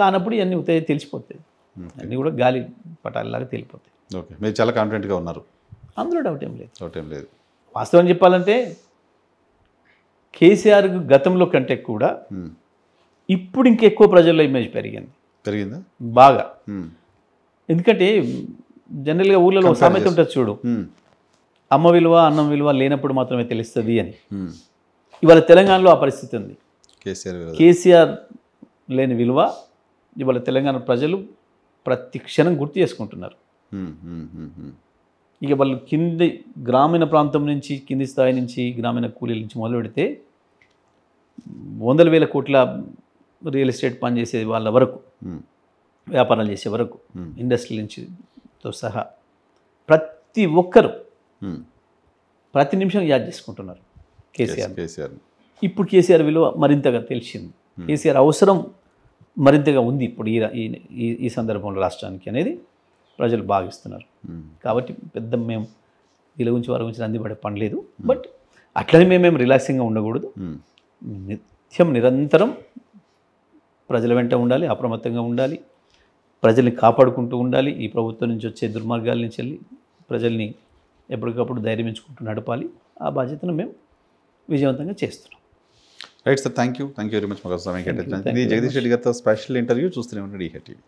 [SPEAKER 2] కానప్పుడు ఇవన్నీ తెలిసిపోతాయి, అన్నీ కూడా గాలి పటాలలాగా తేలిపోతాయి.
[SPEAKER 1] ఓకే. మీరు చాలా కాన్ఫిడెంట్గా ఉన్నారు,
[SPEAKER 2] అందులో డౌట్ ఏం లేదు.
[SPEAKER 1] డౌట్ ఏం లేదు.
[SPEAKER 2] వాస్తవం చెప్పాలంటే కేసీఆర్ గతంలో కంటే కూడా ఇప్పుడు ఇంకెక్కువ ప్రజల్లో ఇమేజ్ పెరిగిందా బాగా. ఎందుకంటే జనరల్గా ఊళ్ళలో సామెత ఉంటుంది చూడు, అమ్మ విలువ అన్నం విలువ లేనప్పుడు మాత్రమే తెలుస్తుంది అని. ఇవాళ తెలంగాణలో ఆ పరిస్థితి ఉంది. కేసీఆర్ లేని విలువ ఇవాళ తెలంగాణ ప్రజలు ప్రతి క్షణం గుర్తు చేసుకుంటున్నారు. ఇక వాళ్ళు కింది గ్రామీణ ప్రాంతం నుంచి, కింది స్థాయి నుంచి, గ్రామీణ కూలీల నుంచి మొదలు పెడితే 100,000 కోట్ల రియల్ ఎస్టేట్ పనిచేసే వాళ్ళ వరకు, వ్యాపారాలు చేసే వరకు, ఇండస్ట్రీ నుంచితో సహా ప్రతి ఒక్కరు ప్రతి నిమిషం యాద్ చేసుకుంటున్నారు కేసీఆర్. ఇప్పుడు కేసీఆర్ విలువ మరింతగా తెలిసింది, కేసీఆర్ అవసరం మరింతగా ఉంది ఇప్పుడు ఈ సందర్భంలో రాష్ట్రానికి అనేది ప్రజలు భావిస్తున్నారు. కాబట్టి పెద్ద మేము వీళ్ళ గురించి వారి గురించి అందిపడే పని లేదు. బట్ అట్లనే మేము రిలాక్సింగ్గా ఉండకూడదు, నిత్యం నిరంతరం ప్రజల వెంట ఉండాలి, అప్రమత్తంగా ఉండాలి, ప్రజల్ని కాపాడుకుంటూ ఉండాలి. ఈ ప్రభుత్వం నుంచి వచ్చే దుర్మార్గాల నుంచి వెళ్ళి ప్రజల్ని ఎప్పటికప్పుడు ధైర్యం ఇచ్చుకుంటూ నడపాలి. ఆ బాధ్యతను మేము విజయవంతంగా చేస్తున్నాం.
[SPEAKER 1] Right sir, thank you very much మాకు సమయం కేటాయించినందుకు.
[SPEAKER 2] thank
[SPEAKER 1] ఇది
[SPEAKER 2] you very
[SPEAKER 1] జగదీష్ రెడ్డి గారితో స్పెషల్ ఇంటర్వ్యూ. చూస్తూనే ఉండండి ఈహె టీవీ.